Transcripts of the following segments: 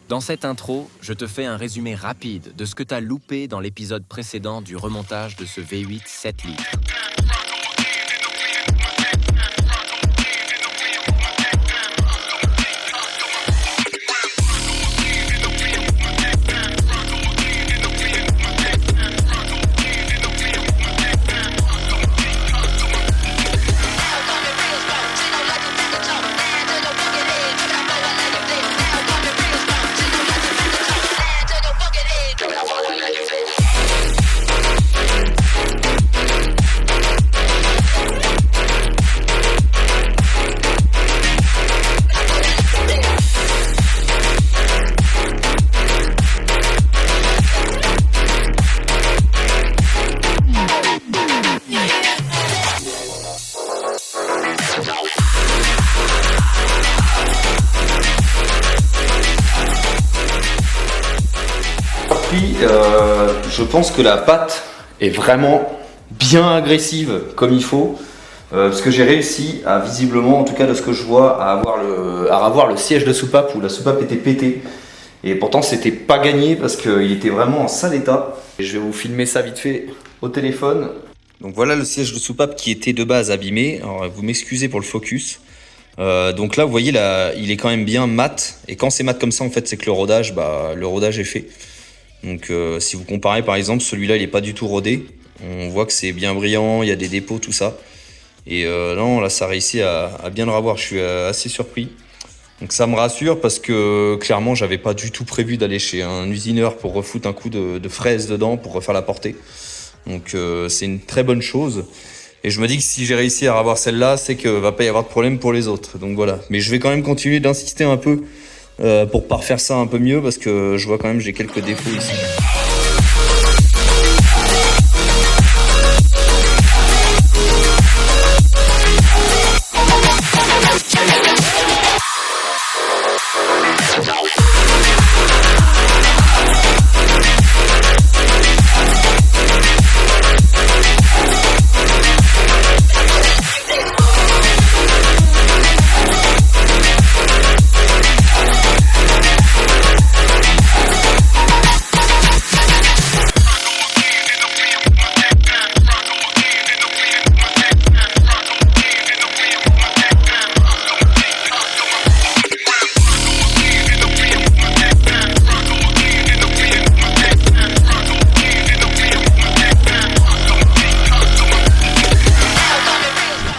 Dans cette intro, je te fais un résumé rapide de ce que tu as loupé dans l'épisode précédent du remontage de ce V8 7 litres. Je pense que la patte est vraiment bien agressive comme il faut, parce que j'ai réussi à, visiblement, en tout cas de ce que je vois, à avoir le siège de soupape où la soupape était pétée. Et pourtant c'était pas gagné parce qu'il était vraiment en sale état. Et je vais vous filmer ça vite fait au téléphone. Donc voilà le siège de soupape qui était de base abîmé. Alors vous m'excusez pour le focus. Donc là vous voyez là, il est quand même bien mat. Et quand c'est mat comme ça en fait c'est que le rodage est fait. Donc si vous comparez par exemple, celui-là il est pas du tout rodé. On voit que c'est bien brillant, il y a des dépôts, tout ça. Et non, là ça réussit à bien le revoir, je suis assez surpris. Donc ça me rassure parce que clairement j'avais pas du tout prévu d'aller chez un usineur pour refoutre un coup de fraise dedans pour refaire la portée. Donc c'est une très bonne chose. Et je me dis que si j'ai réussi à revoir celle-là, c'est que va pas y avoir de problème pour les autres. Donc voilà. Mais je vais quand même continuer d'insister un peu pour parfaire ça un peu mieux parce que je vois quand même j'ai quelques défauts ici.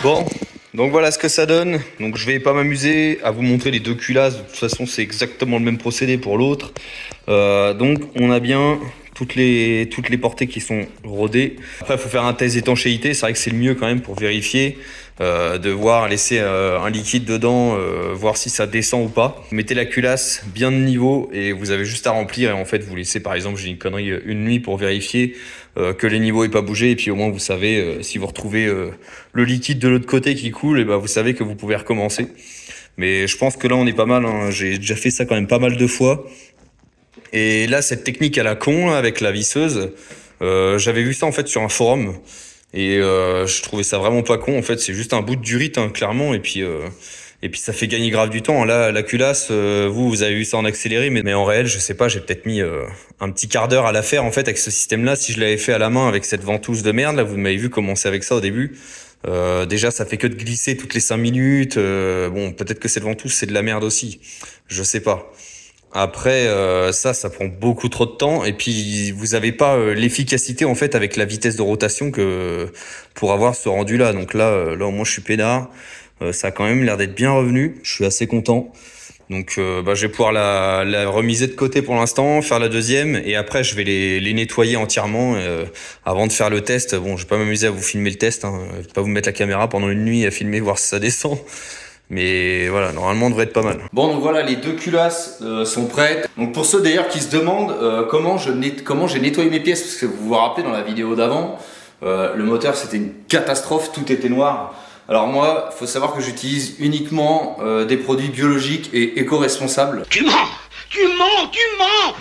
Bon, donc voilà ce que ça donne. Donc je vais pas m'amuser à vous montrer les deux culasses. De toute façon, c'est exactement le même procédé pour l'autre. Donc on a bien toutes les portées qui sont rodées. Après, il faut faire un test d'étanchéité. C'est vrai que c'est le mieux quand même pour vérifier, de voir, laisser un liquide dedans, voir si ça descend ou pas. Vous mettez la culasse bien de niveau et vous avez juste à remplir. Et en fait, vous laissez par exemple, j'ai une connerie, une nuit pour vérifier que les niveaux n'aient pas bougé. Et puis au moins, vous savez, si vous retrouvez le liquide de l'autre côté qui coule, et ben, vous savez que vous pouvez recommencer. Mais je pense que là, on est pas mal. Hein. J'ai déjà fait ça quand même pas mal de fois. Et là, cette technique à la con, avec la visseuse, j'avais vu ça en fait sur un forum. Et je trouvais ça vraiment pas con. En fait, c'est juste un bout de durite, hein, clairement. Et puis ça fait gagner grave du temps. Là, la culasse, vous avez vu ça en accéléré, mais en réel, je sais pas, j'ai peut-être mis un petit quart d'heure à la faire en fait avec ce système-là. Si je l'avais fait à la main avec cette ventouse de merde, là, vous m'avez vu commencer avec ça au début. Déjà, ça fait que de glisser toutes les 5 minutes. Bon, peut-être que cette ventouse, c'est de la merde aussi. Je sais pas. Après, ça prend beaucoup trop de temps. Et puis, vous avez pas l'efficacité en fait avec la vitesse de rotation que pour avoir ce rendu-là. Donc là, au moins, je suis peinard. Ça a quand même l'air d'être bien revenu. Je suis assez content. Donc je vais pouvoir la remiser de côté pour l'instant, faire la deuxième. Et après, je vais les nettoyer entièrement avant de faire le test. Bon, je vais pas m'amuser à vous filmer le test. Hein. Je vais pas vous mettre la caméra pendant une nuit à filmer, voir si ça descend. Mais voilà, normalement, on devrait être pas mal. Bon, donc voilà, les deux culasses sont prêtes. Donc pour ceux d'ailleurs qui se demandent comment j'ai nettoyé mes pièces, parce que vous vous rappelez dans la vidéo d'avant, le moteur c'était une catastrophe, tout était noir. Alors moi, il faut savoir que j'utilise uniquement des produits biologiques et éco-responsables. Tu mens, il ment.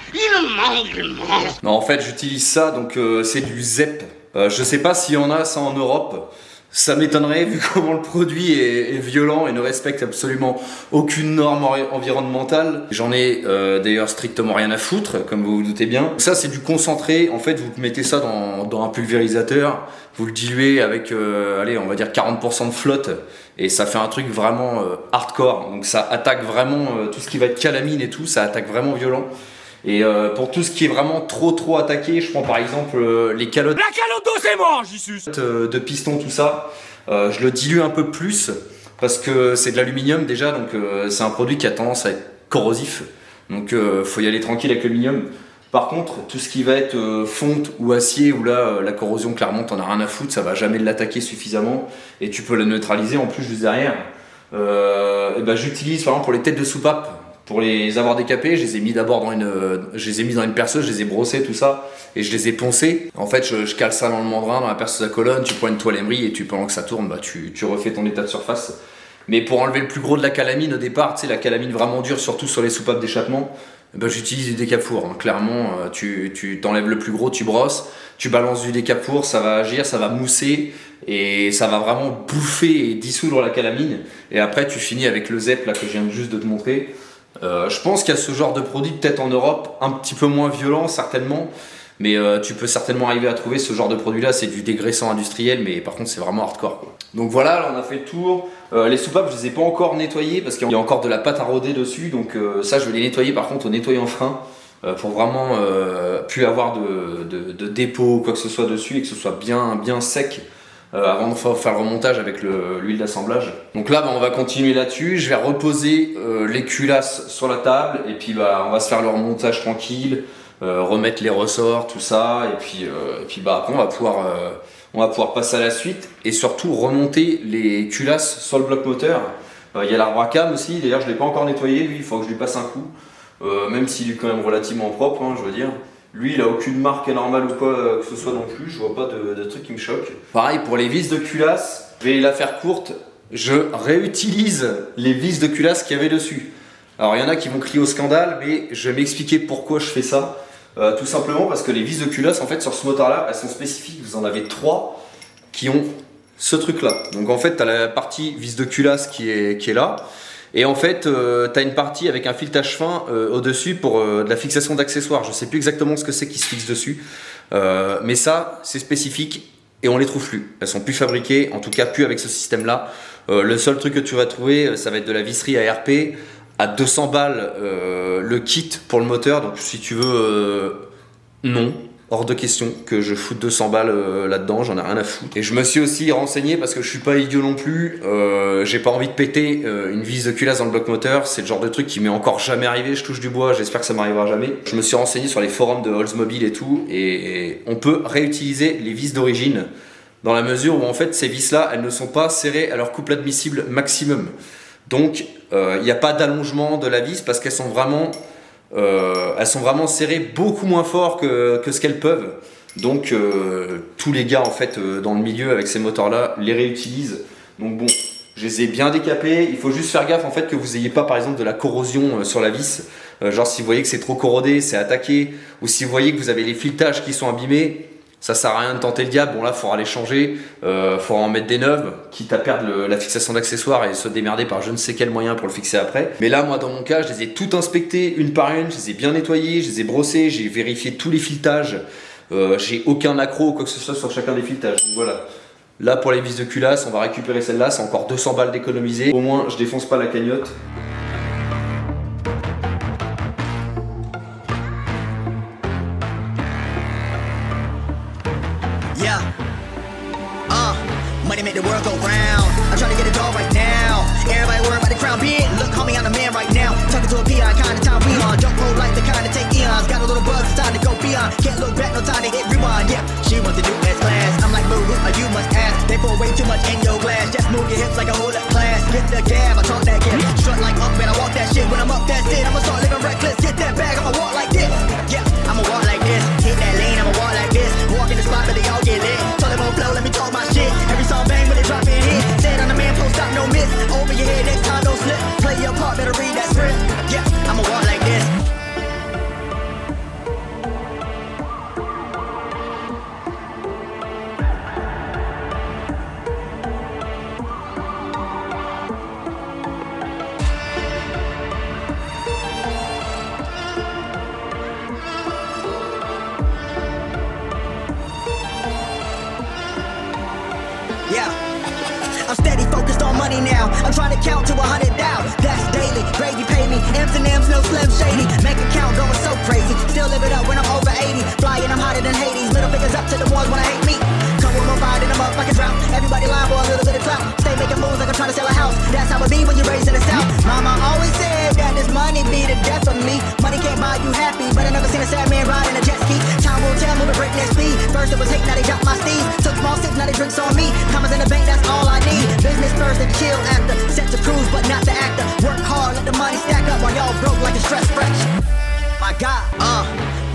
Non, en fait, j'utilise ça, donc c'est du ZEP. Je sais pas s'il y en a ça en Europe. Ça m'étonnerait vu comment le produit est violent et ne respecte absolument aucune norme environnementale. J'en ai d'ailleurs strictement rien à foutre, comme vous vous doutez bien. Ça c'est du concentré, en fait vous mettez ça dans un pulvérisateur, vous le diluez avec, allez, on va dire 40% de flotte et ça fait un truc vraiment hardcore. Donc ça attaque vraiment tout ce qui va être calamine et tout, ça attaque vraiment violent. Et pour tout ce qui est vraiment trop attaqué, je prends par exemple les calottes. La calotte d'eau c'est mort, Jessus. De piston, tout ça, je le dilue un peu plus parce que c'est de l'aluminium déjà, donc c'est un produit qui a tendance à être corrosif. Donc faut y aller tranquille avec l'aluminium. Par contre, tout ce qui va être fonte ou acier, où là la corrosion clairement t'en as rien à foutre, ça va jamais l'attaquer suffisamment et tu peux la neutraliser en plus juste derrière. Et ben, j'utilise par exemple pour les têtes de soupape. Pour les avoir décapés, je les ai mis d'abord dans une perceuse, je les ai brossés, tout ça, et je les ai poncés. En fait, je cale ça dans le mandrin, dans la perceuse à colonne, tu prends une toile émerie et pendant que ça tourne, bah, tu refais ton état de surface. Mais pour enlever le plus gros de la calamine au départ, tu sais, la calamine vraiment dure, surtout sur les soupapes d'échappement, bah, j'utilise du décap-four. Hein. Clairement, tu t'enlèves le plus gros, tu brosses, tu balances du décap-four, ça va agir, ça va mousser, et ça va vraiment bouffer et dissoudre la calamine. Et après, tu finis avec le ZEP là, que je viens juste de te montrer. Je pense qu'il y a ce genre de produit peut-être en Europe, un petit peu moins violent certainement, mais tu peux certainement arriver à trouver ce genre de produit là, c'est du dégraissant industriel, mais par contre c'est vraiment hardcore quoi. Donc voilà, là, on a fait le tour. Les soupapes je les ai pas encore nettoyées parce qu'il y a encore de la pâte à rôder dessus, donc ça je vais les nettoyer par contre au nettoyant frein pour vraiment plus avoir de dépôt ou quoi que ce soit dessus et que ce soit bien sec. Avant de faire le remontage avec l'huile d'assemblage. Donc là, on va continuer là-dessus. Je vais reposer les culasses sur la table et puis on va se faire le remontage tranquille, remettre les ressorts, tout ça. Et puis après, on va pouvoir passer à la suite et surtout remonter les culasses sur le bloc moteur. Il y a l'arbre à cam aussi. D'ailleurs, je ne l'ai pas encore nettoyé. Lui, il faut que je lui passe un coup. Même s'il est quand même relativement propre, hein, je veux dire. Lui, il a aucune marque anormale ou quoi que ce soit non plus, je vois pas de truc qui me choque. Pareil pour les vis de culasse, je vais la faire courte, je réutilise les vis de culasse qu'il y avait dessus. Alors il y en a qui vont crier au scandale, mais je vais m'expliquer pourquoi je fais ça. Tout simplement parce que les vis de culasse, en fait, sur ce moteur-là, elles sont spécifiques. Vous en avez 3 qui ont ce truc-là. Donc en fait, tu as la partie vis de culasse qui est là. Et en fait, tu as une partie avec un filetage fin au-dessus pour de la fixation d'accessoires. Je ne sais plus exactement ce que c'est qui se fixe dessus. Mais ça, c'est spécifique et on les trouve plus. Elles sont plus fabriquées, en tout cas plus avec ce système-là. Le seul truc que tu vas trouver, ça va être de la visserie à RP à 200 balles le kit pour le moteur. Donc si tu veux, non. Hors de question que je foute 200 balles là-dedans, j'en ai rien à foutre. Et je me suis aussi renseigné parce que je suis pas idiot non plus, j'ai pas envie de péter une vis de culasse dans le bloc moteur, c'est le genre de truc qui m'est encore jamais arrivé, je touche du bois, j'espère que ça m'arrivera jamais. Je me suis renseigné sur les forums de Oldsmobile et tout, et on peut réutiliser les vis d'origine dans la mesure où en fait ces vis-là, elles ne sont pas serrées à leur couple admissible maximum. Donc il n'y a pas d'allongement de la vis parce qu'elles sont vraiment serrées beaucoup moins fort que ce qu'elles peuvent. Donc tous les gars en fait dans le milieu avec ces moteurs là les réutilisent. Donc bon, je les ai bien décapés. Il faut juste faire gaffe en fait que vous n'ayez pas par exemple de la corrosion sur la vis. Genre si vous voyez que c'est trop corrodé, c'est attaqué, ou si vous voyez que vous avez les filetages qui sont abîmés, ça sert à rien de tenter le diable. Bon là faudra les changer, faudra en mettre des neuves, quitte à perdre la fixation d'accessoires et se démerder par je ne sais quel moyen pour le fixer après. Mais là moi dans mon cas je les ai toutes inspectées une par une, je les ai bien nettoyées, je les ai brossées, j'ai vérifié tous les filetages, j'ai aucun accroc ou quoi que ce soit sur chacun des filetages. Donc voilà. Là pour les vis de culasse on va récupérer celle-là, c'est encore 200 balles d'économiser. Au moins je défonce pas la cagnotte. Money make the world go round. I'm trying to get a dog right now. Everybody worried about the crown being. Look, homie, I'm the man right now. Talking to a peon, kind of time we on. Don't roll like the kind of take eons. Got a little buzz, it's time to go beyond. Can't look back, no time to hit rewind. Yeah, she wants to do S-class. I'm like, boo, you must ask. They pour way too much in your glass. Just move your hips like a whole up class. Get the gab, I talk that gap. Strut like up, man, I walk that shit. When I'm up, that's it. I'ma start living reckless. Get that bag, I'ma walk like this. Yeah, I'ma walk like this. Hit that lane, I'ma walk like this. Walk in the spot, but they all get lit. Tell them on flow, let me talk my shit. Every song bang when they drop in hit. Said I'm the man, post stop I'm trying to count to 100 down. That's daily. Gravy pay me. M&M's, no Slim Shady. Make a count going so crazy. Still live it up when I'm over 80. Flying, I'm hotter than Hades. Middle fingers up to the ones when I hate me. Come with my ride and I'm up like a drought. Everybody lying for a little bit of clout. Stay making moves like I'm trying to sell a house. That's how it be when you're raised in the South. Mama always said that this money be the death of me. Money can't buy you happy, but I never seen a sad man ride in a jet ski. Time will tell, moving breakneck speed. First it was hate, now they got my steez. Took small sips, now they drinks on me. Commas in the bank, that's all I need. Business first and chill after. Set to cruise, but not the actor. Work hard, let the money stack up while y'all broke like a stress fresh. My God,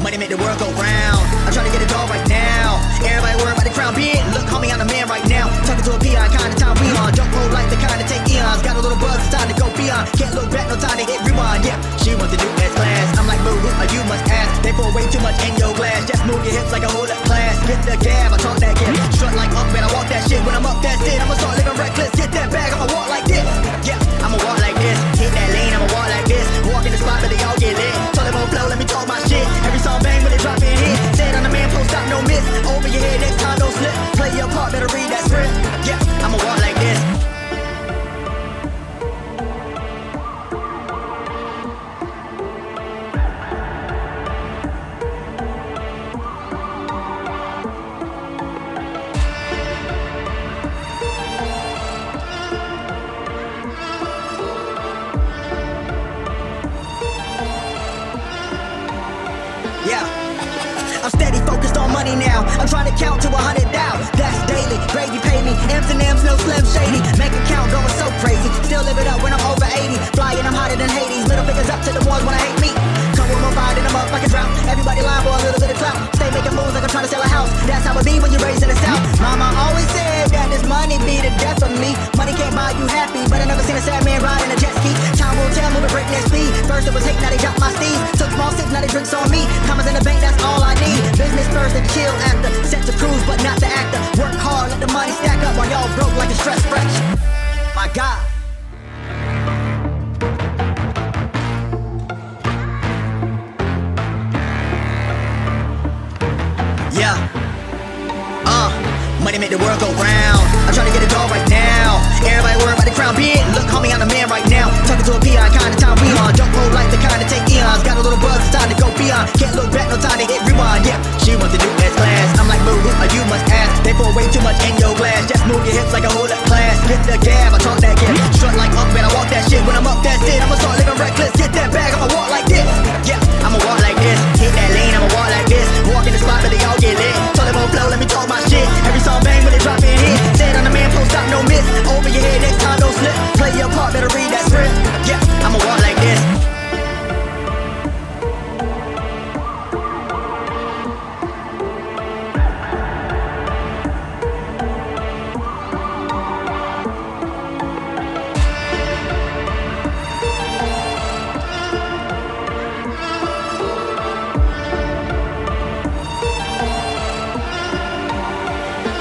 money make the world go round. I'm trying to get it all right now. Everybody worried about the crown being. Look, homie, I'm the man right now. Talking to a PI, kind of time we on. Don't roll like the kind of take eons. Got a little buzz, it's time to go beyond. Can't look back, no time to hit rewind. Yeah, she wants to do S-class. I'm like, boo, you must ask. They pour way too much in your glass. Just move your hips like a hold-up class. Get the gab, I talk that gap. Strut like up, man, I walk that shit. When I'm up, that's it. I'ma start living reckless. Get that bag, I'ma walk like this. Yeah, I'ma walk like this. Hit that lane, I'ma walk like this. Walk in the spot, but they all get lit. Told them on flow, let me talk my shit. Every song bang when they drop in hit. Said on the man, post stop, no miss. Over your head, next time, don't slip. Play your part, better read that script. Yeah, I'ma walk like this. Yeah, I'm steady focused on money now. I'm trying to count to 100 down. That's daily. Gravy pay me. M&M's, no Slim Shady. Make a count going so crazy. Still live it up when I'm over 80. Flying, I'm hotter than Hades. Middle fingers up to the ones when I hate me. Come with my ride and I'm up like a drought. Everybody lying for a little bit of clout. Stay making moves like I'm trying to sell a house. That's how it be when you're raised in the South. Mama always said that this money be the death of me. Money can't buy you happy, but I never seen a sad man ride in a jet ski. Time will tell, moving breakneck speed. First it was hate, now they got my steez. Took small sips, now they drinks on me. Commas in the bank, that's all I need. Business first and chill after. Set to cruise, but not the actor. Work hard, let the money stack up while y'all broke like a stress fresh. My God. Yeah. Money make the world go round. I'm trying to get it all right now. Everybody worried about the crown being. Look, homie, I'm the man right now. Talking to a PI, kind of time we on. Don't roll like the kind of take eons. Got a little buzz, it's time to go beyond. Can't look back, no time to hit rewind. Yeah, she wants to do S-class. I'm like, boo, you must ask. They pour way too much in your glass. Just move your hips like a hold-up class. Get the gab, I talk that gap. Strut like up, man, I walk that shit. When I'm up, that's it. I'ma start living reckless. Get that bag, I'ma walk like this. Yeah, I'ma walk like this. Hit that lane, I'ma walk like this. Walk in the spot, but they all get lit. Told them on flow, let me talk my shit. Every song bang when they drop in hit. Said on the man, post stop, no miss. Over your head, next time, don't slip. Play your part, better read that script. Yeah, I'ma walk like this.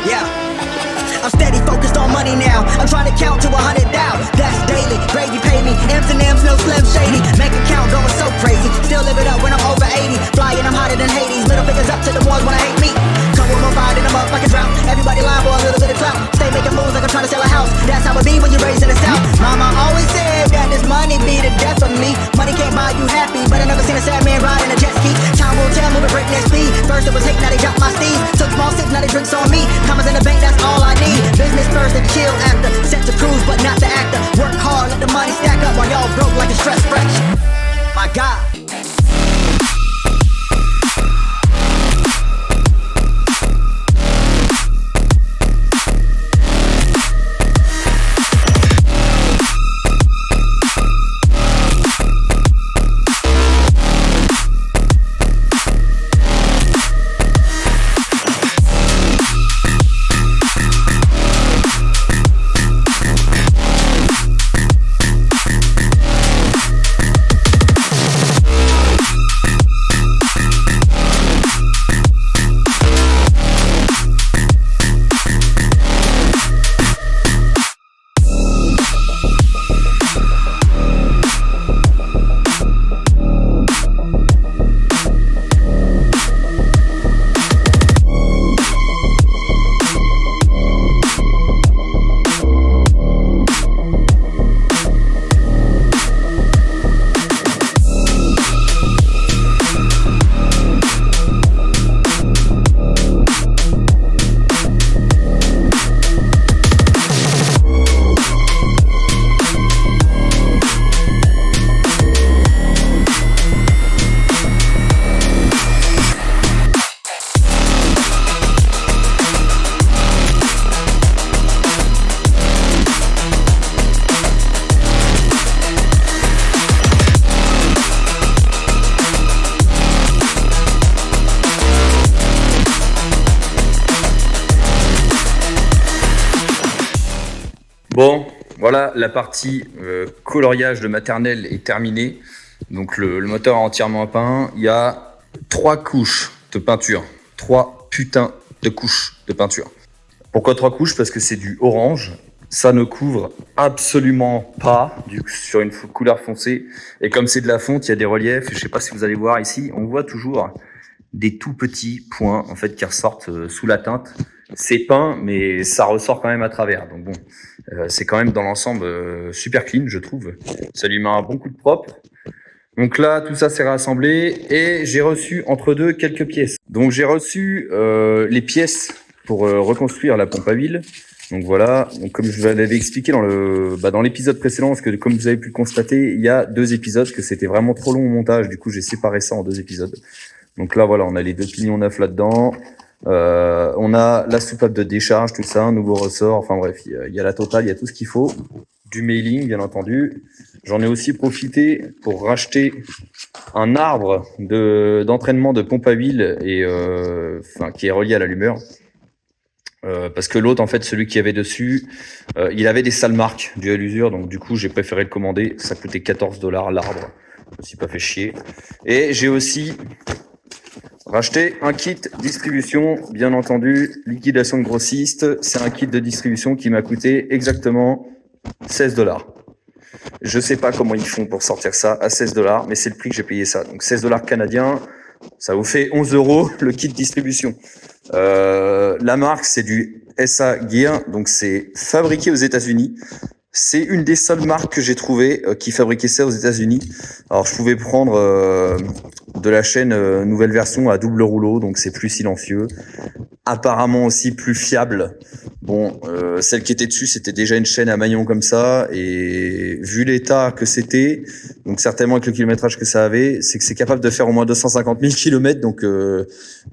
Yeah, I'm steady focused on money now. I'm trying to count to 100 down. That's daily. Gravy pay me. M&M's, no Slim Shady. Make a count going so crazy. Still live it up when I'm over 80. Flying, I'm hotter than Hades. Middle fingers up to the ones when I hate me. Come with my ride and I'm up like a drought. Everybody lying for a little bit of clout. Stay making moves like I'm trying to sell a house. That's how it be when you're raised in the South. Mama always said that this money be the death of me. Money can't buy you happy, but I never seen a sad man ride in a jet ski. Time will tell, moving breakneck speed. First it was hate, now they got my steez. Took small sips, now they drinks on me. Commas in the bank, that's all I need. Business first and chill after. Set to cruise, but not the actor. Work hard, let the money stack up while y'all broke like a stress fresh. My God. Bon, voilà, la partie coloriage de maternelle est terminée. Donc le moteur est entièrement peint. Il y a 3 couches de peinture. 3 putains de couches de peinture. Pourquoi 3 couches? Parce que c'est du orange. Ça ne couvre absolument pas sur une couleur foncée. Et comme c'est de la fonte, il y a des reliefs. Je ne sais pas si vous allez voir ici, on voit toujours des tout petits points en fait qui ressortent sous la teinte. C'est peint, mais ça ressort quand même à travers. Donc bon, c'est quand même dans l'ensemble super clean, je trouve. Ça lui met un bon coup de propre. Donc là, tout ça s'est rassemblé et j'ai reçu entre deux quelques pièces. Donc j'ai reçu les pièces pour reconstruire la pompe à huile. Donc voilà, donc comme je vous l'avais expliqué dans l'épisode précédent, parce que comme vous avez pu le constater, il y a 2 épisodes, que c'était vraiment trop long au montage, du coup j'ai séparé ça en 2 épisodes. Donc là voilà, on a les 2 pignons neufs là-dedans, on a la soupape de décharge, tout ça, un nouveau ressort, enfin bref, il y a la totale, il y a tout ce qu'il faut, du mailing bien entendu. J'en ai aussi profité pour racheter un arbre d'entraînement de pompe à huile et qui est relié à l'allumeur. Parce que l'autre, en fait, celui qui avait dessus, il avait des sales marques dues à l'usure, donc du coup j'ai préféré le commander. Ça coûtait 14 $ l'arbre, je me suis pas fait chier. Et j'ai aussi racheté un kit distribution, bien entendu, liquidation de grossiste. C'est un kit de distribution qui m'a coûté exactement 16 $. Je sais pas comment ils font pour sortir ça à 16 $, mais c'est le prix que j'ai payé ça. Donc 16 $ canadiens, ça vous fait 11 € le kit distribution. La marque, c'est du SA Gear, donc c'est fabriqué aux États-Unis. C'est une des seules marques que j'ai trouvées qui fabriquait ça aux États-Unis. Alors je pouvais prendre de la chaîne nouvelle version à double rouleau, donc c'est plus silencieux. Apparemment aussi plus fiable. Bon, celle qui était dessus, c'était déjà une chaîne à maillon comme ça, et vu l'état que c'était, donc certainement avec le kilométrage que ça avait, c'est que c'est capable de faire au moins 250 000 km, donc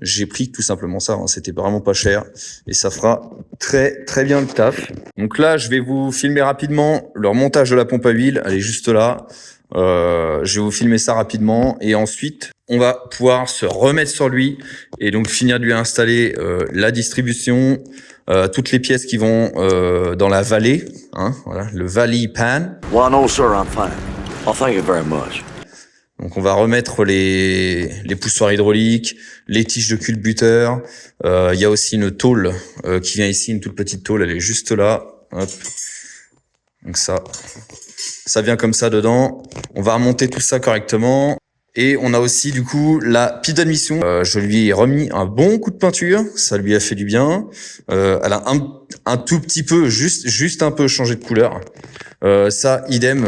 j'ai pris tout simplement ça, hein. C'était vraiment pas cher, et ça fera très très bien le taf. Donc là, je vais vous filmer rapidement le remontage de la pompe à huile, elle est juste là. Je vais vous filmer ça rapidement et ensuite on va pouvoir se remettre sur lui et donc finir de lui installer la distribution, toutes les pièces qui vont dans la vallée, hein, voilà, le valley pan. Well, no, sir, I'm fine. Well, thank you very much. Donc on va remettre les poussoirs hydrauliques, les tiges de culbuteur. Il y a aussi une tôle qui vient ici, une toute petite tôle, elle est juste là. Hop. Donc ça vient comme ça dedans. On va remonter tout ça correctement. Et on a aussi du coup la pipe d'admission. Je lui ai remis un bon coup de peinture. Ça lui a fait du bien. Elle a un tout petit peu, juste un peu changé de couleur. Ça, idem.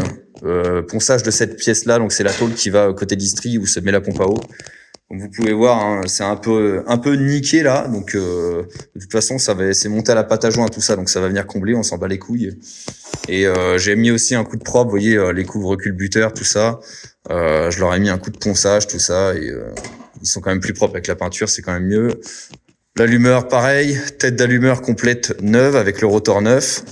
Ponçage de cette pièce-là. Donc c'est la tôle qui va côté distri où se met la pompe à eau. Comme vous pouvez voir, hein, c'est un peu niqué là. Donc de toute façon, c'est monté à la pâte à joint tout ça. Donc ça va venir combler. On s'en bat les couilles. Et j'ai mis aussi un coup de propre, vous voyez, les couvre-culbuteurs, tout ça. Je leur ai mis un coup de ponçage, tout ça, et ils sont quand même plus propres avec la peinture, c'est quand même mieux. L'allumeur, pareil, tête d'allumeur complète neuve avec le rotor neuf.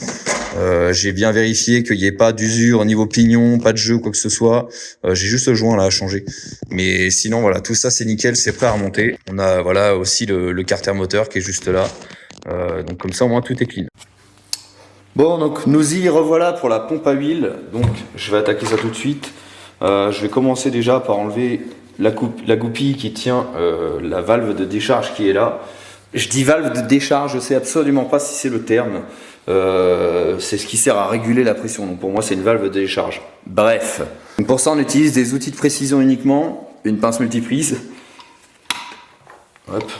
J'ai bien vérifié qu'il n'y ait pas d'usure au niveau pignon, pas de jeu, quoi que ce soit. J'ai juste le joint là à changer. Mais sinon, voilà, tout ça c'est nickel, c'est prêt à remonter. On a voilà aussi le carter moteur qui est juste là. Donc comme ça, au moins tout est clean. Bon, donc nous y revoilà pour la pompe à huile. Donc je vais attaquer ça tout de suite. Je vais commencer déjà par enlever la goupille qui tient la valve de décharge qui est là. Je dis valve de décharge, je sais absolument pas si c'est le terme. C'est ce qui sert à réguler la pression. Donc pour moi c'est une valve de décharge. Bref. Donc pour ça on utilise des outils de précision uniquement. Une pince multiprise. Hop.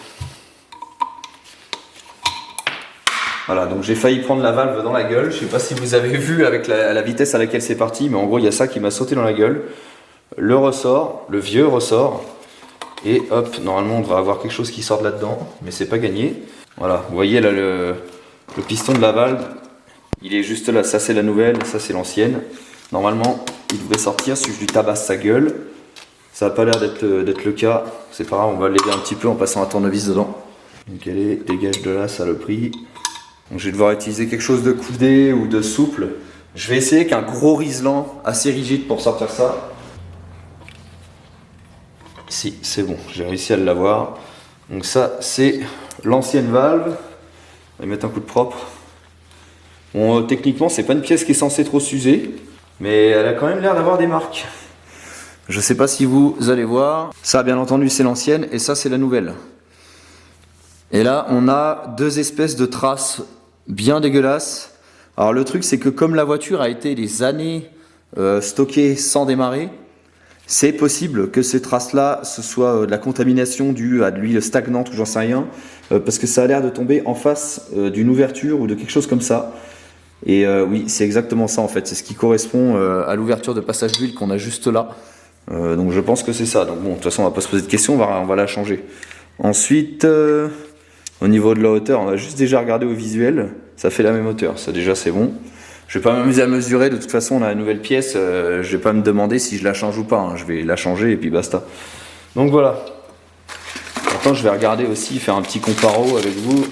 Voilà, donc j'ai failli prendre la valve dans la gueule. Je sais pas si vous avez vu avec la vitesse à laquelle c'est parti, mais en gros il y a ça qui m'a sauté dans la gueule. Le ressort, le vieux ressort. Et hop, normalement on devrait avoir quelque chose qui sort de là-dedans, mais c'est pas gagné. Voilà, vous voyez là le piston de la valve, il est juste là. Ça c'est la nouvelle, ça c'est l'ancienne. Normalement il devrait sortir si je lui tabasse sa gueule. Ça n'a pas l'air d'être le cas. C'est pas grave, on va l'aider un petit peu en passant un tournevis dedans. Donc allez, dégage de là, saloperie. Donc je vais devoir utiliser quelque chose de coudé ou de souple. Je vais essayer qu'un gros riselant assez rigide pour sortir ça. Si, c'est bon, j'ai réussi à l'avoir. Donc ça, c'est l'ancienne valve. On va y mettre un coup de propre. Bon, techniquement, c'est pas une pièce qui est censée trop s'user, mais elle a quand même l'air d'avoir des marques. Je sais pas si vous allez voir. Ça, bien entendu, c'est l'ancienne et ça, c'est la nouvelle. Et là, on a deux espèces de traces bien dégueulasses. Alors le truc, c'est que comme la voiture a été des années stockée sans démarrer, c'est possible que ces traces-là, ce soit de la contamination due à de l'huile stagnante ou j'en sais rien, parce que ça a l'air de tomber en face d'une ouverture ou de quelque chose comme ça. Et oui, c'est exactement ça en fait, c'est ce qui correspond à l'ouverture de passage d'huile qu'on a juste là. Donc je pense que c'est ça. Donc bon, de toute façon, on va pas se poser de questions, on va la changer. Ensuite, au niveau de la hauteur, on va juste déjà regarder au visuel, ça fait la même hauteur, ça déjà c'est bon. Je vais pas m'amuser à mesurer, de toute façon on a la nouvelle pièce, je vais pas me demander si je la change ou pas, hein. Je vais la changer et puis basta. Donc voilà. Maintenant je vais regarder aussi, faire un petit comparo avec vous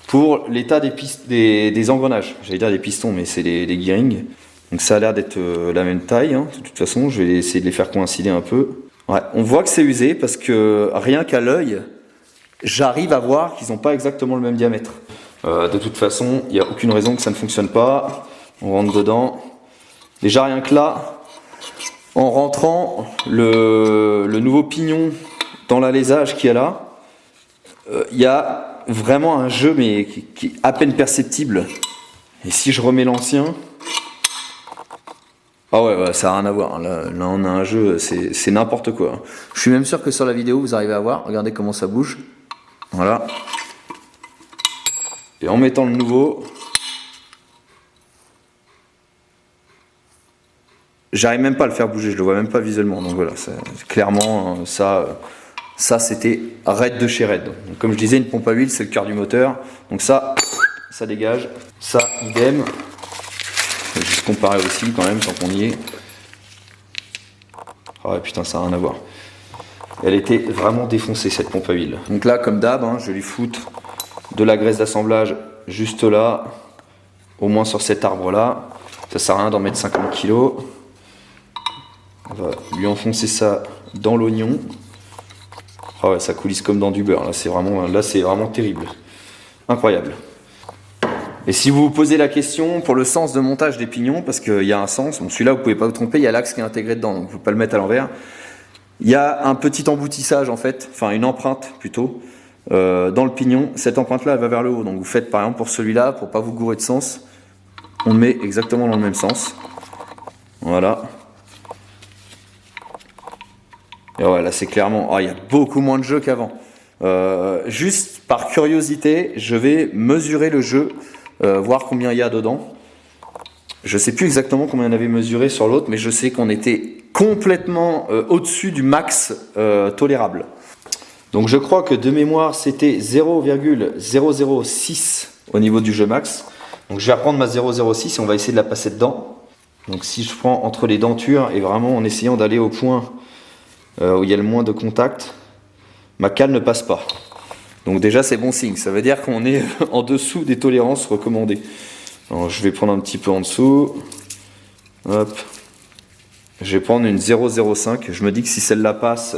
pour l'état des engrenages. J'allais dire des pistons, mais c'est des gearings. Donc ça a l'air d'être la même taille, hein. De toute façon je vais essayer de les faire coïncider un peu. Ouais, on voit que c'est usé parce que rien qu'à l'œil, j'arrive à voir qu'ils n'ont pas exactement le même diamètre. De toute façon, il n'y a aucune raison que ça ne fonctionne pas. On rentre dedans. Déjà rien que là, en rentrant le nouveau pignon dans l'alésage qu'il y a là, il y a vraiment un jeu mais qui est à peine perceptible. Et si je remets l'ancien, ah ouais, ça n'a rien à voir. Là on a un jeu, c'est n'importe quoi. Je suis même sûr que sur la vidéo vous arrivez à voir. Regardez comment ça bouge. Voilà. Et en mettant le nouveau, j'arrive même pas à le faire bouger, je le vois même pas visuellement. Donc voilà, clairement, ça c'était raid de chez raid. Donc, comme je disais, une pompe à huile, c'est le cœur du moteur. Donc ça dégage. Ça, idem. Je vais juste comparer aussi quand même, tant qu'on y est. Ah ouais, putain, ça n'a rien à voir. Elle était vraiment défoncée, cette pompe à huile. Donc là, comme d'hab, hein, je vais lui foutre de la graisse d'assemblage juste là, au moins sur cet arbre là. Ça sert à rien d'en mettre 50 kg. On va lui enfoncer ça dans l'oignon. Ah ouais, ça coulisse comme dans du beurre. Là c'est vraiment terrible, incroyable. Et si vous vous posez la question pour le sens de montage des pignons, parce qu'il y a un sens, bon, celui-là vous pouvez pas vous tromper, il y a l'axe qui est intégré dedans, donc vous ne pouvez pas le mettre à l'envers. Il y a un petit emboutissage en fait, enfin une empreinte plutôt, dans le pignon. Cette empreinte là elle va vers le haut, donc vous faites par exemple pour celui-là, pour pas vous gourer de sens, on le met exactement dans le même sens. Voilà. Et ouais, là c'est clairement, il y a beaucoup moins de jeu qu'avant. Juste par curiosité, je vais mesurer le jeu, voir combien il y a dedans. Je sais plus exactement combien on avait mesuré sur l'autre, mais je sais qu'on était complètement au-dessus du max tolérable. Donc je crois que de mémoire c'était 0,006 au niveau du jeu max. Donc je vais reprendre ma 0,06 et on va essayer de la passer dedans. Donc si je prends entre les dentures et vraiment en essayant d'aller au point où il y a le moins de contact, ma cale ne passe pas. Donc déjà c'est bon signe, ça veut dire qu'on est en dessous des tolérances recommandées. Alors, je vais prendre un petit peu en dessous. Hop. Je vais prendre une 0,05. Je me dis que si celle-là passe,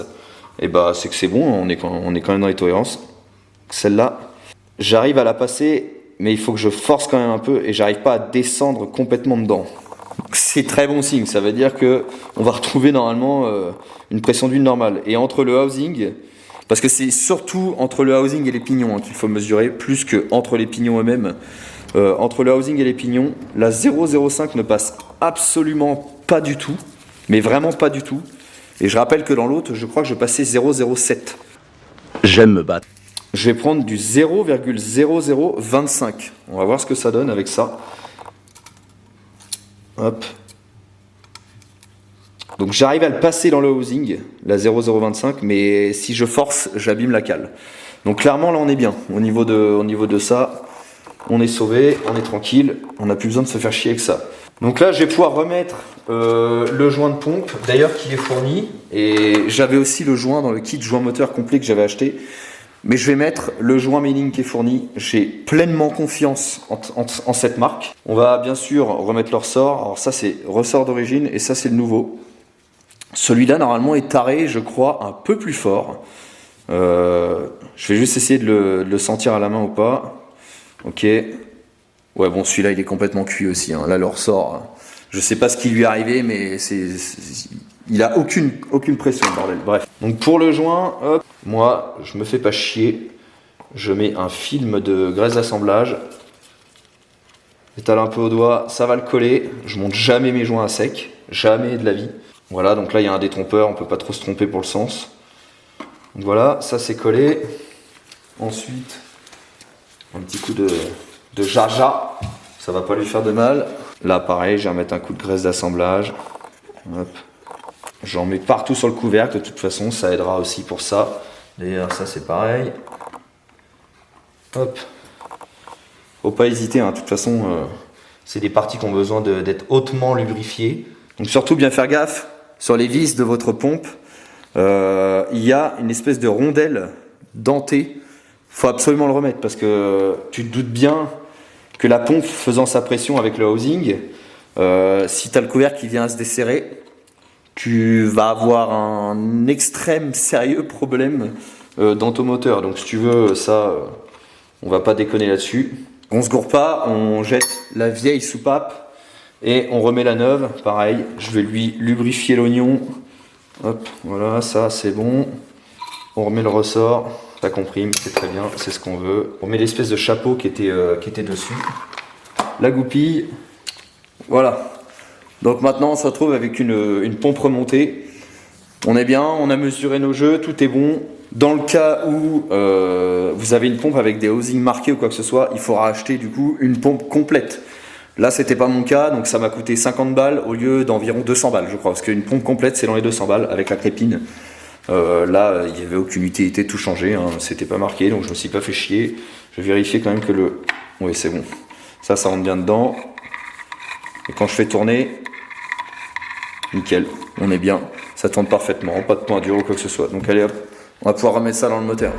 eh ben, c'est que c'est bon, on est quand même dans les tolérances. Celle-là, j'arrive à la passer, mais il faut que je force quand même un peu et j'arrive pas à descendre complètement dedans. C'est très bon signe, ça veut dire que on va retrouver normalement une pression d'huile normale. Et entre le housing, parce que c'est surtout entre le housing et les pignons qu'il faut mesurer, plus que entre les pignons eux-mêmes. Entre le housing et les pignons, la 0,05 ne passe absolument pas du tout, mais vraiment pas du tout. Et je rappelle que dans l'autre, je crois que je passais 0,07. J'aime me battre. Je vais prendre du 0,0025. On va voir ce que ça donne avec ça. Hop. Donc j'arrive à le passer dans le housing, la 0,025, mais si je force, j'abîme la cale. Donc clairement là on est bien. Au niveau de ça, on est sauvé, on est tranquille, on n'a plus besoin de se faire chier avec ça. Donc là je vais pouvoir remettre le joint de pompe, d'ailleurs qui est fourni, et j'avais aussi le joint dans le kit joint moteur complet que j'avais acheté, mais je vais mettre le joint mailing qui est fourni. J'ai pleinement confiance en cette marque. On va bien sûr remettre le ressort. Alors ça c'est ressort d'origine et ça c'est le nouveau. Celui-là normalement est taré, je crois, un peu plus fort. Je vais juste essayer de le sentir à la main ou pas. Ok. Ouais, bon, celui-là, il est complètement cuit aussi. Hein. Là, le ressort, je sais pas ce qui lui est arrivé, mais il a aucune pression, bordel. Bref. Donc, pour le joint, hop, moi, je me fais pas chier. Je mets un film de graisse d'assemblage. J'étale un peu au doigt, ça va le coller. Je monte jamais mes joints à sec. Jamais de la vie. Voilà, donc là, il y a un détrompeur. On peut pas trop se tromper pour le sens. Donc voilà, ça, c'est collé. Ensuite, un petit coup de jaja, ça va pas lui faire de mal. Là pareil, je vais mettre un coup de graisse d'assemblage. Hop. J'en mets partout sur le couvercle, de toute façon ça aidera aussi pour ça. D'ailleurs ça c'est pareil. Hop. Faut pas hésiter, hein. De toute façon c'est des parties qui ont besoin d'être hautement lubrifiées. Donc surtout bien faire gaffe sur les vis de votre pompe. Il y a une espèce de rondelle dentée. Faut absolument le remettre parce que tu te doutes bien que la pompe faisant sa pression avec le housing, si tu as le couvercle qui vient à se desserrer, tu vas avoir un extrême sérieux problème dans ton moteur. Donc si tu veux ça, on va pas déconner là-dessus. On se gourre pas, on jette la vieille soupape et on remet la neuve. Pareil, je vais lui lubrifier l'oignon. Hop, voilà, ça c'est bon. On remet le ressort. Ça comprime, c'est très bien, c'est ce qu'on veut. On met l'espèce de chapeau qui était dessus. La goupille. Voilà. Donc maintenant on se retrouve avec une pompe remontée. On est bien, on a mesuré nos jeux, tout est bon. Dans le cas où vous avez une pompe avec des housings marqués ou quoi que ce soit, il faudra acheter du coup une pompe complète. Là c'était pas mon cas, donc ça m'a coûté 50 balles au lieu d'environ 200 balles je crois. Parce qu'une pompe complète c'est dans les 200 balles avec la crépine. Là, il n'y avait aucune utilité, tout changé, hein, c'était pas marqué, donc je me suis pas fait chier. Je vais vérifier quand même que le... Oui, c'est bon. Ça rentre bien dedans. Et quand je fais tourner, nickel, on est bien. Ça tourne parfaitement, pas de point dur ou quoi que ce soit. Donc allez hop, on va pouvoir remettre ça dans le moteur.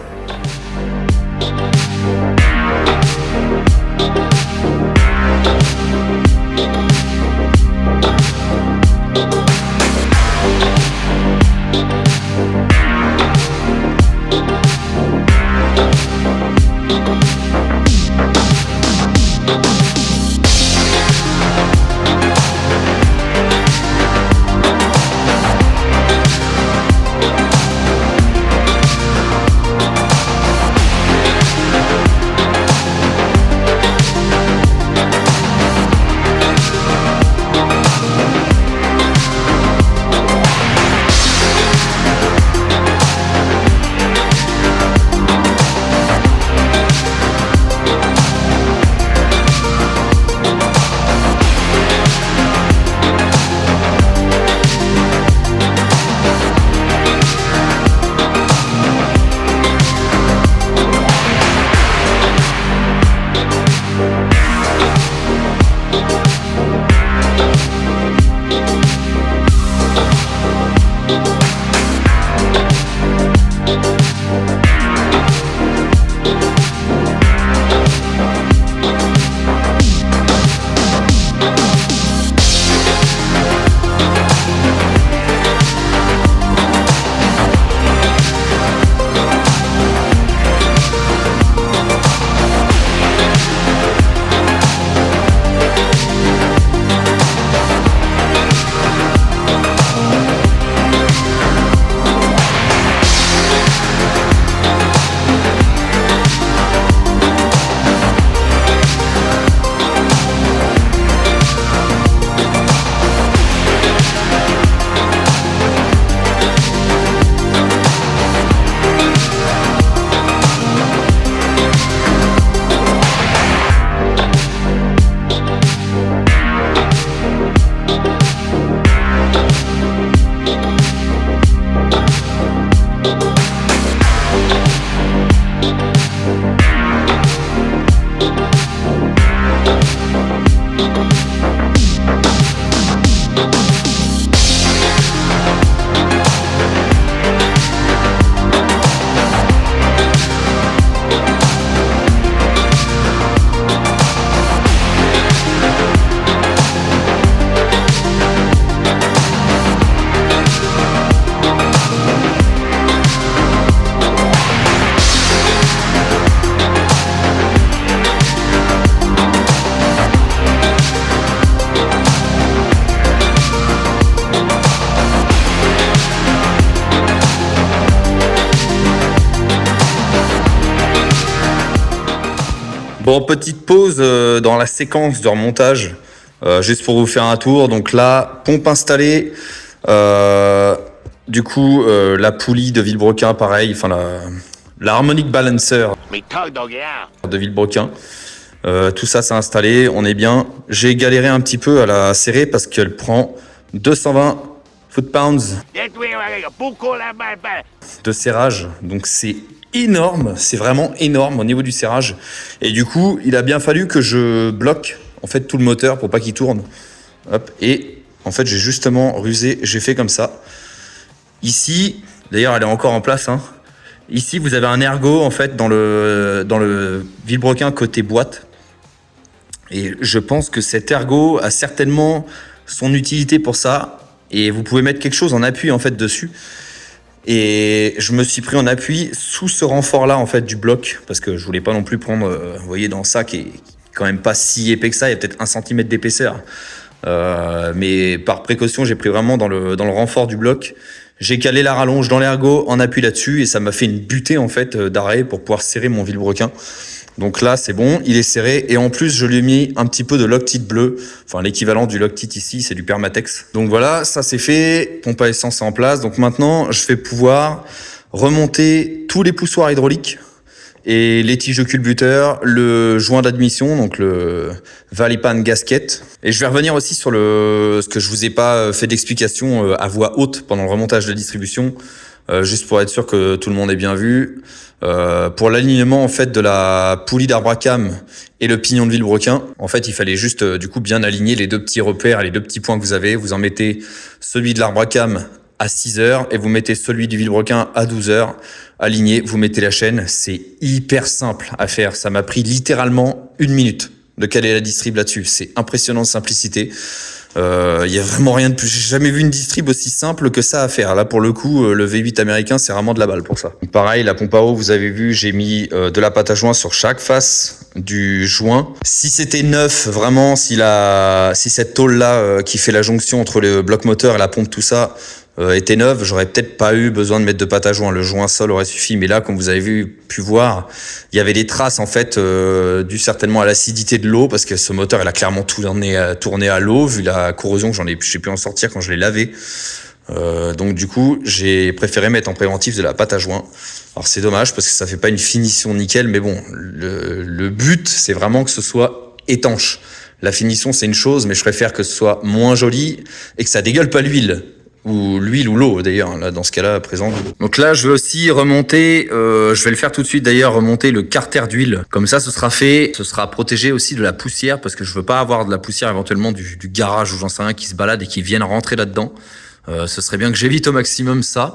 Bon, petite pause dans la séquence de remontage, juste pour vous faire un tour. Donc là, pompe installée. Du coup, la poulie de Villebrequin, pareil. Enfin, la harmonic balancer de Villebrequin. Tout ça, c'est installé. On est bien. J'ai galéré un petit peu à la serrer parce qu'elle prend 220 foot-pounds de serrage. Donc c'est énorme, c'est vraiment énorme au niveau du serrage. Et du coup, il a bien fallu que je bloque en fait tout le moteur pour pas qu'il tourne. Hop. Et en fait, j'ai justement rusé, j'ai fait comme ça. Ici, d'ailleurs, elle est encore en place. Hein. Ici, vous avez un ergot en fait dans le Villebrequin côté boîte. Et je pense que cet ergot a certainement son utilité pour ça. Et vous pouvez mettre quelque chose en appui en fait dessus. Et je me suis pris en appui sous ce renfort-là en fait du bloc parce que je voulais pas non plus prendre, vous voyez, dans ça qui est quand même pas si épais que ça. Il y a peut-être 1 cm d'épaisseur. Mais par précaution, j'ai pris vraiment dans le renfort du bloc. J'ai calé la rallonge dans l'ergot en appui là-dessus et ça m'a fait une butée en fait d'arrêt pour pouvoir serrer mon Villebrequin. Donc là, c'est bon, il est serré. Et en plus, je lui ai mis un petit peu de Loctite bleu. Enfin, l'équivalent du Loctite ici, c'est du Permatex. Donc voilà, ça c'est fait. Pompe à essence est en place. Donc maintenant, je vais pouvoir remonter tous les poussoirs hydrauliques et les tiges de culbuteur, le joint d'admission, donc le Valipan gasket. Et je vais revenir aussi sur ce que je vous ai pas fait d'explication à voix haute pendant le remontage de distribution, juste pour être sûr que tout le monde ait bien vu. Pour l'alignement en fait de la poulie d'arbre à cam et le pignon de Villebrequin, en fait, il fallait juste du coup bien aligner les 2 petits repères et les 2 petits points que vous avez. Vous en mettez celui de l'arbre à cam à 6 heures et vous mettez celui du Villebrequin à 12 heures. Aligné, vous mettez la chaîne. C'est hyper simple à faire. Ça m'a pris littéralement 1 minute de caler la distrib là-dessus. C'est impressionnant de simplicité. Y a vraiment rien de plus. J'ai jamais vu une distrib aussi simple que ça à faire. Là, pour le coup, le V8 américain, c'est vraiment de la balle pour ça. Pareil, la pompe à eau, vous avez vu, j'ai mis de la pâte à joint sur chaque face du joint. Si c'était neuf, vraiment, si cette tôle-là qui fait la jonction entre le bloc moteur et la pompe, tout ça, était neuve, j'aurais peut-être pas eu besoin de mettre de pâte à joint. Le joint sol aurait suffi. Mais là, comme vous avez pu voir, il y avait des traces en fait dues certainement à l'acidité de l'eau parce que ce moteur, il a clairement tourné à l'eau vu la corrosion que j'ai pu en sortir quand je l'ai lavé. Donc du coup, j'ai préféré mettre en préventif de la pâte à joint. Alors c'est dommage parce que ça fait pas une finition nickel, mais bon, le but c'est vraiment que ce soit étanche. La finition c'est une chose, mais je préfère que ce soit moins joli et que ça dégueule pas l'huile. Ou l'huile ou l'eau d'ailleurs, là dans ce cas-là présent. Donc là je vais aussi remonter, je vais le faire tout de suite d'ailleurs, remonter le carter d'huile. Comme ça ce sera fait, ce sera protégé aussi de la poussière parce que je veux pas avoir de la poussière éventuellement du garage ou j'en sais rien qui se balade et qui viennent rentrer là-dedans. Ce serait bien que j'évite au maximum ça.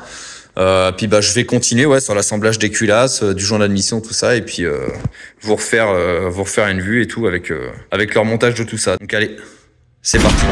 Puis bah je vais continuer sur l'assemblage des culasses, du joint d'admission, tout ça et puis vous refaire une vue et tout avec le remontage de tout ça. Donc allez, c'est parti.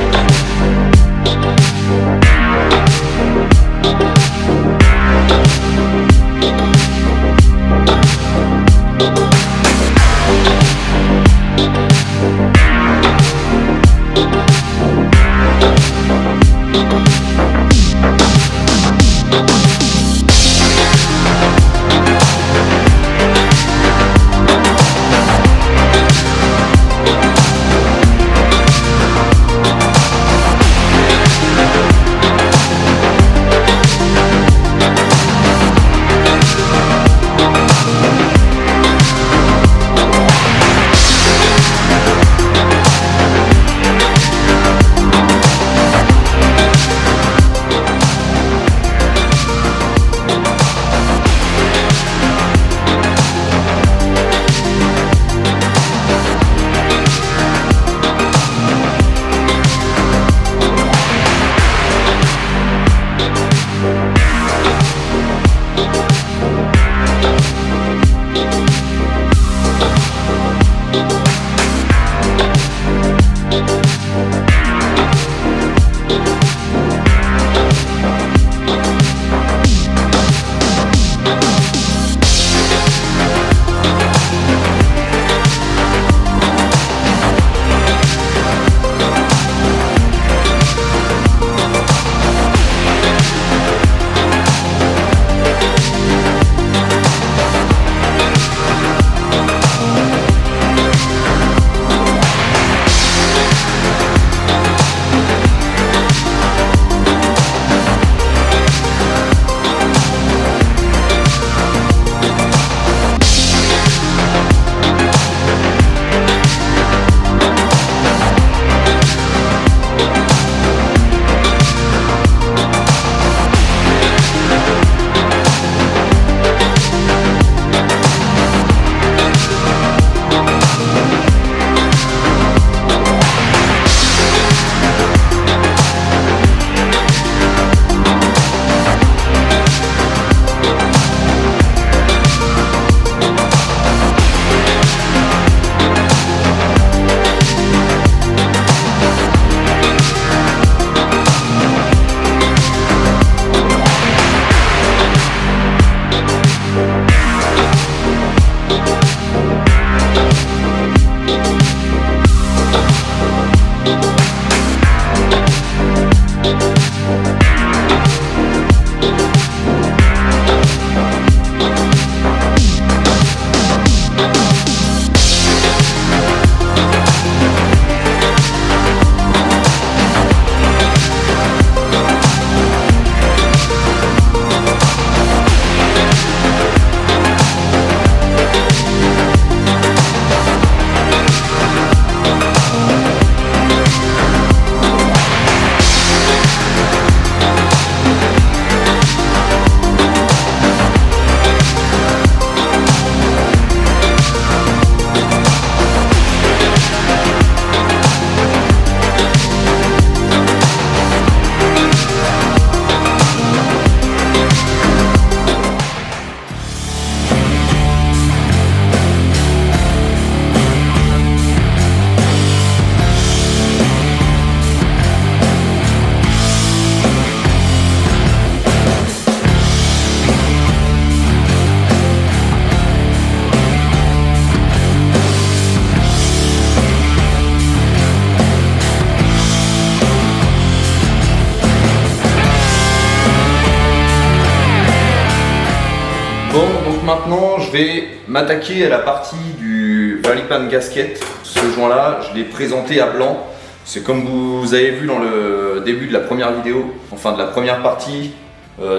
Bon, donc maintenant je vais m'attaquer à la partie du Valleypan Gasket. Ce joint-là, je l'ai présenté à blanc. C'est comme vous avez vu dans le début de la première vidéo, enfin de la première partie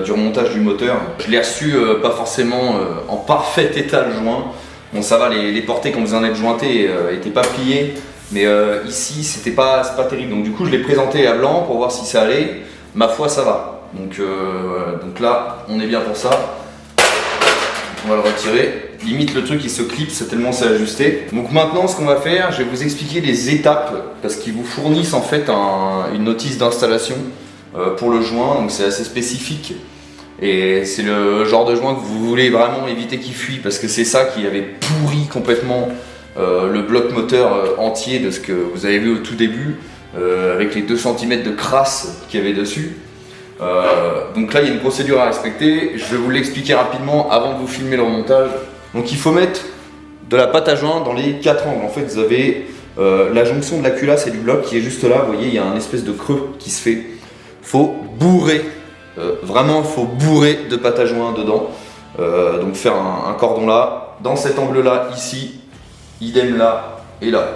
du remontage du moteur. Je l'ai reçu pas forcément en parfait état le joint. Bon, ça va, les portées quand vous en êtes jointés n'étaient pas pliées, mais ici c'est pas terrible. Donc du coup je l'ai présenté à blanc pour voir si ça allait. Ma foi, ça va. Donc là, on est bien pour ça. On va le retirer. Limite le truc il se clipse tellement c'est ajusté. Donc maintenant ce qu'on va faire, je vais vous expliquer les étapes parce qu'ils vous fournissent en fait une notice d'installation pour le joint. Donc c'est assez spécifique et c'est le genre de joint que vous voulez vraiment éviter qu'il fuit parce que c'est ça qui avait pourri complètement le bloc moteur entier de ce que vous avez vu au tout début avec les 2 cm de crasse qu'il y avait dessus. Donc là il y a une procédure à respecter, je vais vous l'expliquer rapidement avant de vous filmer le remontage. Donc il faut mettre de la pâte à joint dans les 4 angles. En fait vous avez la jonction de la culasse et du bloc qui est juste là, vous voyez il y a un espèce de creux qui se fait. Faut bourrer, vraiment il faut bourrer de pâte à joint dedans. Donc faire un cordon là, dans cet angle là, ici, idem là et là.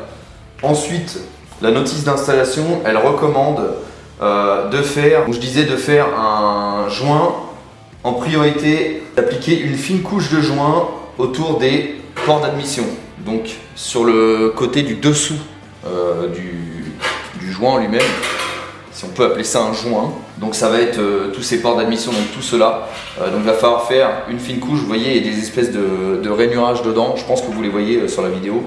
Ensuite la notice d'installation elle recommande de faire un joint, en priorité d'appliquer une fine couche de joint autour des ports d'admission, donc sur le côté du dessous du joint en lui-même, si on peut appeler ça un joint. Donc ça va être tous ces ports d'admission, donc tout cela. Donc il va falloir faire une fine couche, vous voyez il y a des espèces de rainurages dedans, je pense que vous les voyez sur la vidéo.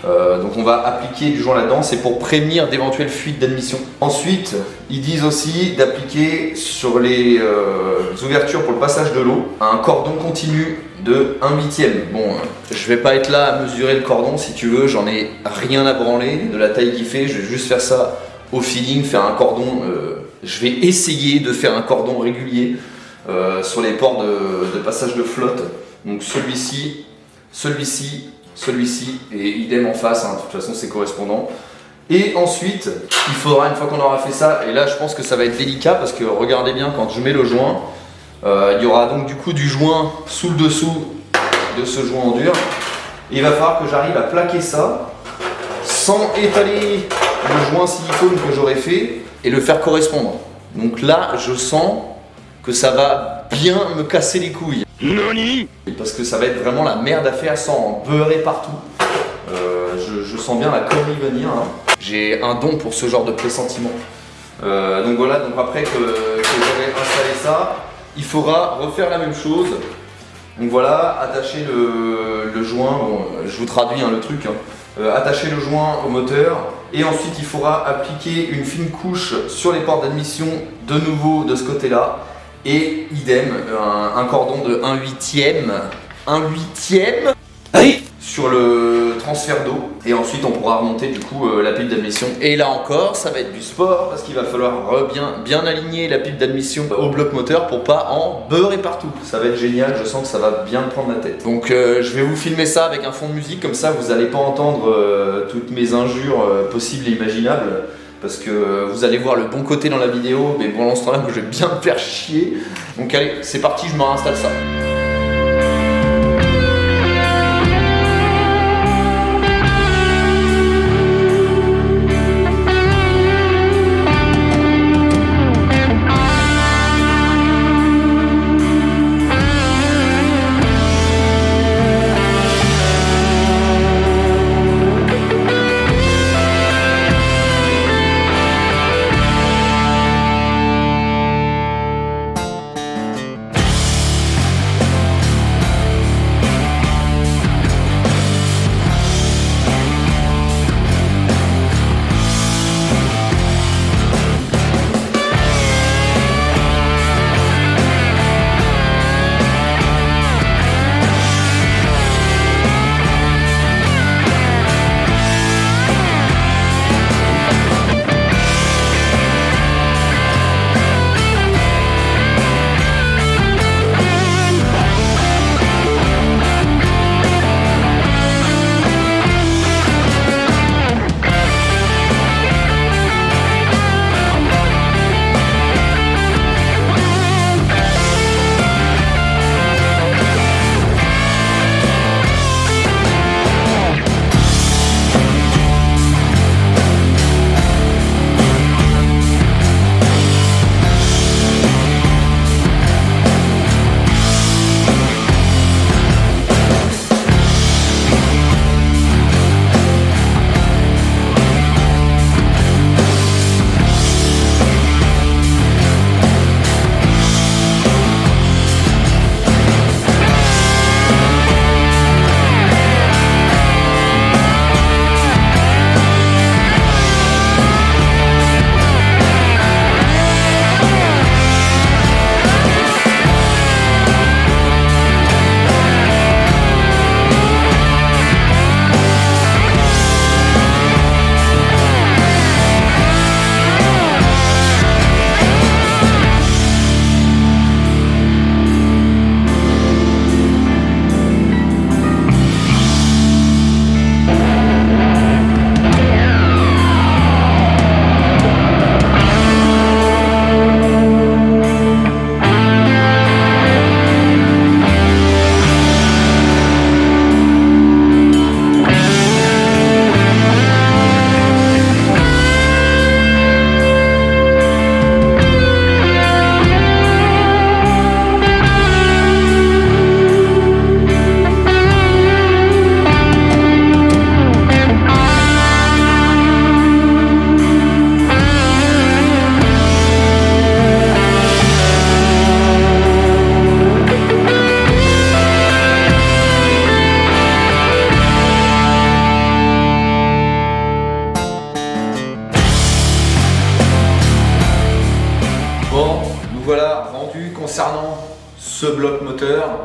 Donc on va appliquer du joint là-dedans, c'est pour prévenir d'éventuelles fuites d'admission. Ensuite, ils disent aussi d'appliquer sur les ouvertures pour le passage de l'eau un cordon continu de 1/8. Bon, je vais pas être là à mesurer le cordon, si tu veux, j'en ai rien à branler de la taille qu'il fait, je vais juste faire ça au feeling, faire un cordon, je vais essayer de faire un cordon régulier sur les ports de passage de flotte. Donc celui-ci, celui-ci et idem en face, hein, de toute façon c'est correspondant. Et ensuite il faudra, une fois qu'on aura fait ça, et là je pense que ça va être délicat parce que regardez bien quand je mets le joint, il y aura donc du coup du joint sous le dessous de ce joint en dur et il va falloir que j'arrive à plaquer ça sans étaler le joint silicone que j'aurais fait et le faire correspondre. Donc là je sens que ça va bien me casser les couilles. Nani ? Parce que ça va être vraiment la merde à faire sans en beurrer partout. Je sens bien la connerie venir. Hein. J'ai un don pour ce genre de pressentiment. Donc voilà, donc après que j'aurai installé ça, il faudra refaire la même chose. Donc voilà, attacher le joint, bon, je vous traduis hein, le truc. Hein. Attacher le joint au moteur et ensuite il faudra appliquer une fine couche sur les portes d'admission de nouveau de ce côté-là. Et idem, un cordon de 1/8 sur le transfert d'eau. Et ensuite on pourra remonter du coup la pile d'admission. Et là encore, ça va être du sport parce qu'il va falloir bien aligner la pile d'admission au bloc moteur pour pas en beurrer partout. Ça va être génial, je sens que ça va bien me prendre la tête. Donc je vais vous filmer ça avec un fond de musique, comme ça vous n'allez pas entendre toutes mes injures possibles et imaginables. Parce que vous allez voir le bon côté dans la vidéo, mais pour l'instant là, je vais bien me faire chier. Donc allez, c'est parti, je me réinstalle ça.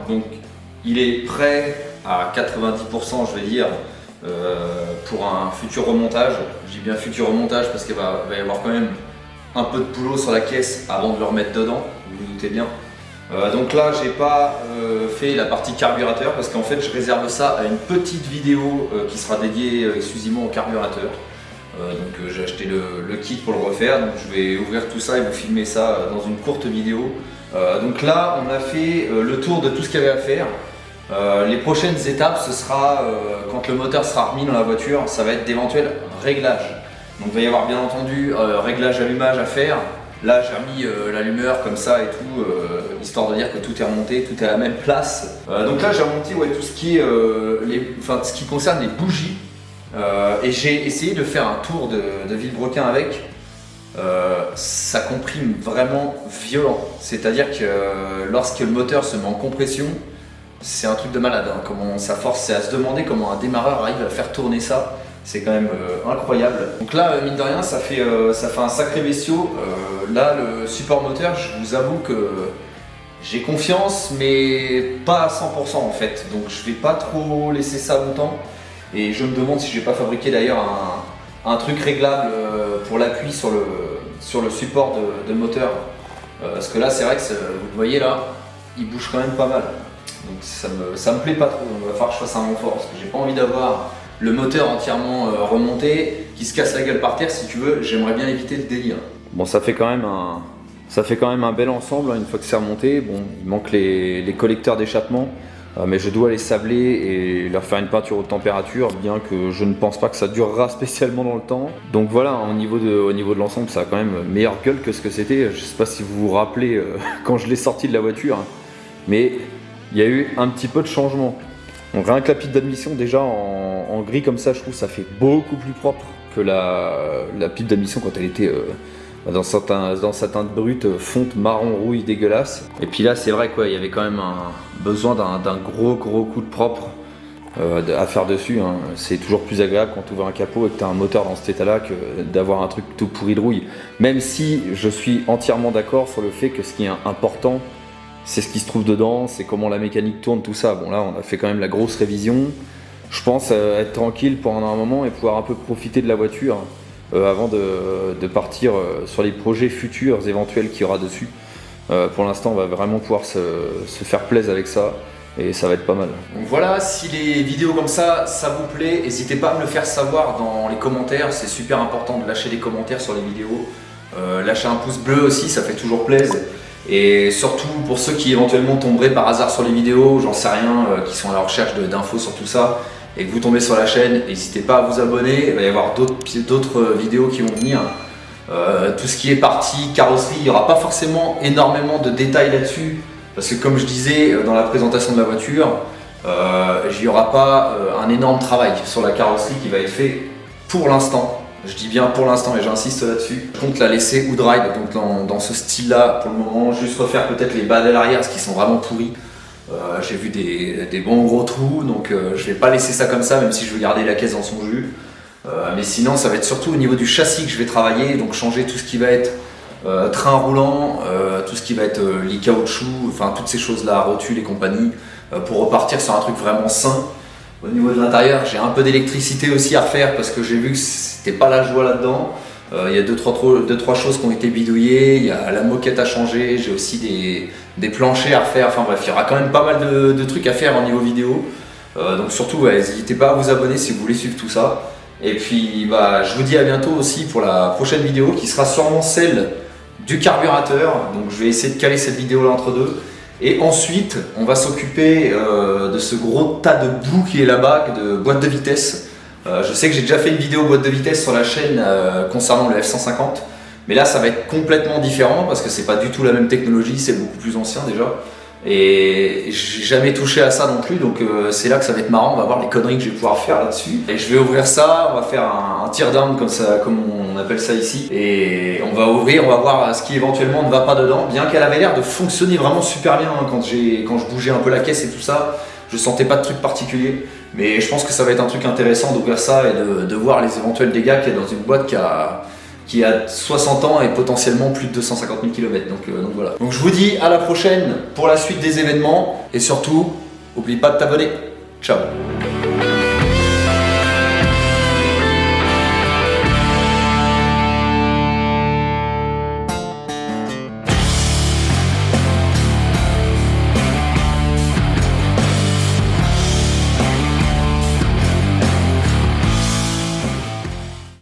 donc il est prêt à 90%, je vais dire, pour un futur remontage. Je dis bien futur remontage parce qu'il va y avoir quand même un peu de boulot sur la caisse avant de le remettre dedans, vous vous doutez bien. Donc là, j'ai pas fait la partie carburateur parce qu'en fait, je réserve ça à une petite vidéo qui sera dédiée exclusivement au carburateur. Donc j'ai acheté le kit pour le refaire, donc je vais ouvrir tout ça et vous filmer ça dans une courte vidéo. Donc là, on a fait le tour de tout ce qu'il y avait à faire. Les prochaines étapes, ce sera quand le moteur sera remis dans la voiture, ça va être d'éventuels réglages. Donc il va y avoir bien entendu réglage allumage à faire. Là j'ai remis l'allumeur comme ça et tout, histoire de dire que tout est remonté, tout est à la même place. Donc là j'ai remonté tout ce qui est, ce qui concerne les bougies. Et j'ai essayé de faire un tour de Villebrequin avec. Ça comprime vraiment violent. C'est-à-dire que lorsque le moteur se met en compression, c'est un truc de malade. Hein. Comment ça force, c'est à se demander comment un démarreur arrive à faire tourner ça. C'est quand même incroyable. Donc là, mine de rien, ça fait un sacré bestiau. Là, le support moteur, je vous avoue que j'ai confiance, mais pas à 100% en fait. Donc je vais pas trop laisser ça longtemps. Et je me demande si je vais pas fabriquer d'ailleurs un truc réglable pour l'appui sur le support de moteur. Parce que là, c'est vrai que vous le voyez là, il bouge quand même pas mal. Donc ça me plaît pas trop. Donc il va falloir que je fasse un renfort parce que j'ai pas envie d'avoir le moteur entièrement remonté, qui se casse la gueule par terre. Si tu veux, j'aimerais bien éviter le délire. Bon, ça fait quand même un bel ensemble, hein, une fois que c'est remonté. Bon, il manque les collecteurs d'échappement, mais je dois les sabler et leur faire une peinture haute température, bien que je ne pense pas que ça durera spécialement dans le temps. Donc voilà, au niveau de l'ensemble, ça a quand même meilleure gueule que ce que c'était. Je sais pas si vous vous rappelez quand je l'ai sorti de la voiture, mais il y a eu un petit peu de changement. Donc rien que la pipe d'admission, déjà en gris comme ça, je trouve ça fait beaucoup plus propre que la pipe d'admission quand elle était dans certains brut fonte marron rouille dégueulasse. Et puis là c'est vrai quoi, il y avait quand même besoin d'un gros coup de propre à faire dessus. Hein. C'est toujours plus agréable quand tu ouvres un capot et que tu as un moteur dans cet état là que d'avoir un truc tout pourri de rouille. Même si je suis entièrement d'accord sur le fait que ce qui est important, c'est ce qui se trouve dedans, c'est comment la mécanique tourne, tout ça. Bon là, on a fait quand même la grosse révision. Je pense être tranquille pendant un moment et pouvoir un peu profiter de la voiture avant de partir sur les projets futurs éventuels qu'il y aura dessus. Pour l'instant, on va vraiment pouvoir se faire plaisir avec ça et ça va être pas mal. Donc voilà, si les vidéos comme ça vous plaît, n'hésitez pas à me le faire savoir dans les commentaires. C'est super important de lâcher des commentaires sur les vidéos. Lâcher un pouce bleu aussi, ça fait toujours plaisir. Et surtout pour ceux qui éventuellement tomberaient par hasard sur les vidéos, j'en sais rien, qui sont à la recherche d'infos sur tout ça, et que vous tombez sur la chaîne, n'hésitez pas à vous abonner, il va y avoir d'autres vidéos qui vont venir. Tout ce qui est partie carrosserie, il n'y aura pas forcément énormément de détails là-dessus, parce que comme je disais dans la présentation de la voiture, il n'y aura pas un énorme travail sur la carrosserie qui va être fait pour l'instant. Je dis bien pour l'instant et j'insiste là-dessus. Je compte la laisser wood ride, donc dans ce style-là pour le moment, juste refaire peut-être les bas à l'arrière, parce qu'ils sont vraiment pourris. J'ai vu des bons gros trous, donc je vais pas laisser ça comme ça, même si je veux garder la caisse dans son jus. Mais sinon, ça va être surtout au niveau du châssis que je vais travailler, donc changer tout ce qui va être train roulant, tout ce qui va être lit caoutchouc, enfin toutes ces choses-là, rotules et compagnie, pour repartir sur un truc vraiment sain. Au niveau de l'intérieur, j'ai un peu d'électricité aussi à refaire parce que j'ai vu que c'était pas la joie là-dedans. Il y a deux, trois choses qui ont été bidouillées, il y a la moquette à changer, j'ai aussi des planchers à refaire. Enfin bref, il y aura quand même pas mal de trucs à faire au niveau vidéo. Donc surtout, n'hésitez pas à vous abonner si vous voulez suivre tout ça. Et puis je vous dis à bientôt aussi pour la prochaine vidéo qui sera sûrement celle du carburateur. Donc je vais essayer de caler cette vidéo là entre deux. Et ensuite, on va s'occuper de ce gros tas de boue qui est là-bas, de boîte de vitesse. Je sais que j'ai déjà fait une vidéo boîte de vitesse sur la chaîne concernant le F150, mais là ça va être complètement différent parce que c'est pas du tout la même technologie, c'est beaucoup plus ancien déjà. Et j'ai jamais touché à ça non plus, donc c'est là que ça va être marrant, on va voir les conneries que je vais pouvoir faire là-dessus. Et je vais ouvrir ça, on va faire un teardown comme on appelle ça ici. Et on va ouvrir, on va voir ce qui éventuellement ne va pas dedans, bien qu'elle avait l'air de fonctionner vraiment super bien hein, quand je bougeais un peu la caisse et tout ça. Je sentais pas de truc particulier, mais je pense que ça va être un truc intéressant d'ouvrir ça et de voir les éventuels dégâts qu'il y a dans une boîte qui a 60 ans et potentiellement plus de 250 000 km. Donc voilà. Donc je vous dis à la prochaine pour la suite des événements. Et surtout, oublie pas de t'abonner. Ciao.